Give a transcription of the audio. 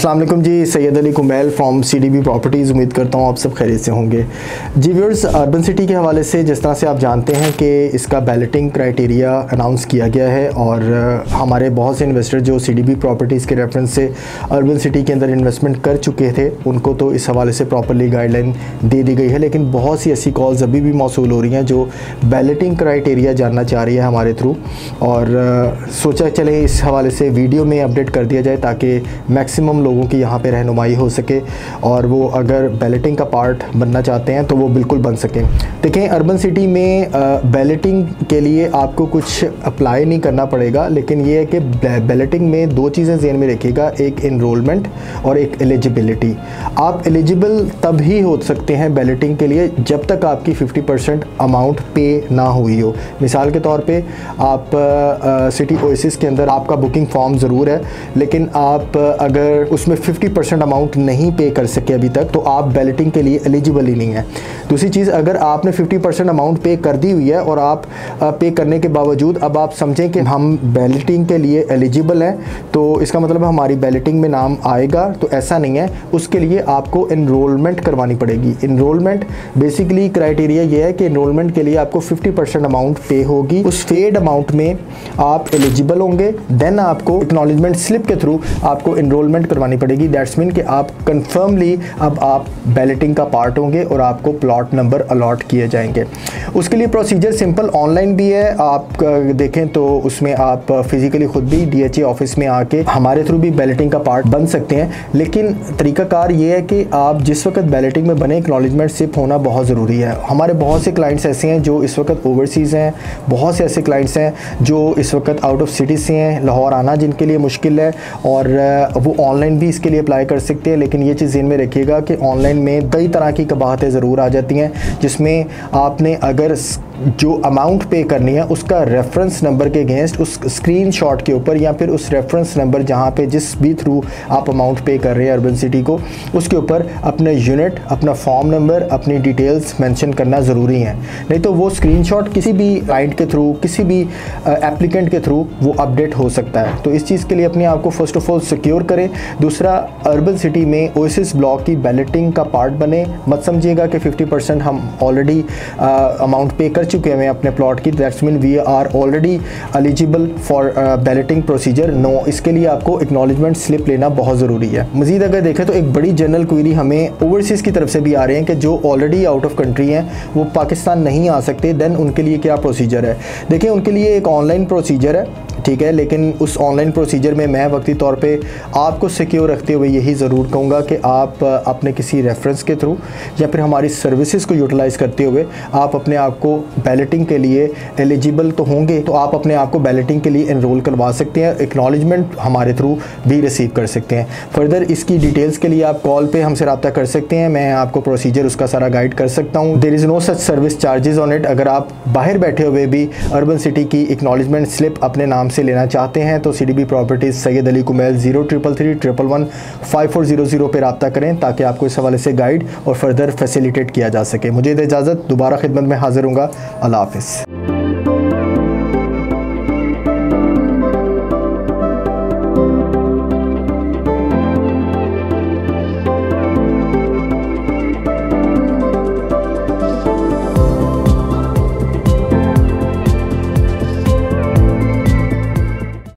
अस्सलाम वालेकुम जी, Syed Ali Kumail from CDB properties. उम्मीद करता हूँ आप सब खैरियत से होंगे जी। व्यूअर्स, अर्बन सिटी के हवाले से जिस तरह से आप जानते हैं कि इसका बैलेटिंग क्राइटेरिया अनाउंस किया गया है और हमारे बहुत से इन्वेस्टर जो CDB प्रॉपर्टीज़ के रेफरेंस से अर्बन सिटी के अंदर इन्वेस्टमेंट कर चुके थे, उनको तो इस हवाले से प्रॉपरली गाइडलाइन दे दी गई है। लेकिन बहुत सी ऐसी कॉल्स अभी भी मौसूल हो रही हैं जो बैलेटिंग क्राइटेरिया जानना चाह रही है हमारे थ्रू, और सोचा चले इस हवाले से वीडियो में अपडेट कर दिया जाए ताकि मैक्सिमम लोगों की यहाँ पे रहनुमाई हो सके और वो अगर बैलेटिंग का पार्ट बनना चाहते हैं तो वो बिल्कुल बन सकें। देखें, अर्बन सिटी में बैलेटिंग के लिए आपको कुछ अप्लाई नहीं करना पड़ेगा, लेकिन ये है कि बैलेटिंग में दो चीज़ें ज़हन में रखिएगा, एक इनरोलमेंट और एक एलिजिबिलिटी। आप एलिजिबल तब ही हो सकते हैं बैलेटिंग के लिए जब तक आपकी 50% अमाउंट पे ना हुई हो। मिसाल के तौर पे आप सिटी ओएसिस के अंदर आपका बुकिंग फॉर्म ज़रूर है, लेकिन आप अगर उसमें 50% अमाउंट नहीं पे कर सके अभी तक, तो आप बैलेटिंग के लिए एलिजिबल ही नहीं है। दूसरी चीज़, अगर आपने 50% अमाउंट पे कर दी हुई है और आप पे करने के बावजूद अब आप समझें कि हम बैलेटिंग के लिए एलिजिबल हैं, तो इसका मतलब हमारी बैलेटिंग में नाम आएगा, तो ऐसा नहीं है। उसके लिए आपको इनरोलमेंट करवानी पड़ेगी। इनरोलमेंट बेसिकली क्राइटेरिया ये है कि इनरोलमेंट के लिए आपको 50% अमाउंट पे होगी, उस पेड अमाउंट में आप एलिजिबल होंगे, देन आपको एक्नॉलेजमेंट स्लिप के थ्रू आपको इनरोलमेंट करवानी पड़ेगी। दैट्स मीन कि आप कंफर्मली अब आप बैलेटिंग का पार्ट होंगे और आपको प्लॉट नंबर अलॉट किए जाएंगे। उसके लिए प्रोसीजर सिंपल ऑनलाइन भी है। आप देखें तो उसमें आप फिजिकली खुद भी DHA ऑफिस में आके हमारे थ्रू भी बैलेटिंग का पार्ट बन सकते हैं। लेकिन तरीकाकार ये है कि आप जिस वक्त बैलेटिंग में बने, एक्नॉलेजमेंट स्लिप होना बहुत ज़रूरी है। हमारे बहुत से क्लाइंट्स ऐसे हैं जो इस वक्त ओवरसीज़ हैं, बहुत से ऐसे क्लाइंट्स हैं जो इस वक्त आउट ऑफ सिटी से हैं, लाहौर आना जिनके लिए मुश्किल है, और वो ऑनलाइन भी इसके लिए अप्लाई कर सकते हैं। लेकिन ये चीज़ ज़हन में रखिएगा कि ऑनलाइन में कई तरह की कबाहतें ज़रूर आ जाती हैं, जिसमें आपने अगर जो अमाउंट पे करनी है उसका रेफरेंस नंबर के अगेंस्ट उस स्क्रीनशॉट के ऊपर या फिर उस रेफरेंस नंबर जहाँ पे जिस भी थ्रू आप अमाउंट पे कर रहे हैं अर्बन सिटी को, उसके ऊपर अपना यूनिट, अपना फॉर्म नंबर, अपनी डिटेल्स मेंशन करना ज़रूरी है। नहीं तो वो स्क्रीनशॉट किसी भी क्लाइंट के थ्रू, किसी भी एप्लीकेंट के थ्रू वो अपडेट हो सकता है। तो इस चीज़ के लिए अपने आप को फर्स्ट ऑफ ऑल सिक्योर करें। दूसरा, अर्बन सिटी में ओएसिस ब्लॉक की बैलेटिंग का पार्ट बने। मत समझिएगा कि 50% हम ऑलरेडी अमाउंट पे कर चुके हैं अपने प्लॉट की, that's mean we are already eligible for balloting procedure. No, इसके लिए आपको एक्नॉलेजमेंट स्लिप लेना बहुत ज़रूरी है। मज़ीद अगर देखें तो एक बड़ी जनरल क्वेरी हमें ओवरसीज़ की तरफ से भी आ रही है कि जो ऑलरेडी आउट ऑफ कंट्री हैं वो पाकिस्तान नहीं आ सकते, देन उनके लिए क्या प्रोसीजर है। देखिए, उनके लिए एक ऑनलाइन प्रोसीजर है, ठीक है, लेकिन उस ऑनलाइन प्रोसीजर में मैं वक्ती तौर पे आपको सिक्योर रखते हुए यही ज़रूर कहूँगा कि आप अपने किसी रेफरेंस के थ्रू या फिर हमारी सर्विसेज को यूटिलाइज़ करते हुए आप अपने आप को बैलेटिंग के लिए एलिजिबल तो होंगे, तो आप अपने आप को बैलेटिंग के लिए एनरोल करवा सकते हैं। एक्नॉलेजमेंट हमारे थ्रू भी रिसीव कर सकते हैं। फर्दर इसकी डिटेल्स के लिए आप कॉल पे हमसे रब्ता कर सकते हैं, मैं आपको प्रोसीजर उसका सारा गाइड कर सकता हूँ। There is no such service charges on it. अगर आप बाहर बैठे हुए भी अर्बन सिटी की एक्नॉलेजमेंट स्लिप अपने नाम से लेना चाहते हैं तो CDB प्रॉपर्टीज़ सैयद अली कुमैल 0333115400 पे रब्ता करें ताकि आपको इस हवाले से गाइड और फर्दर फैसिलिटेट किया जा सके। मुझे इजाज़त, दोबारा खिदमत में हाजिर हूँगा। अल्लाह हाफ़िज़।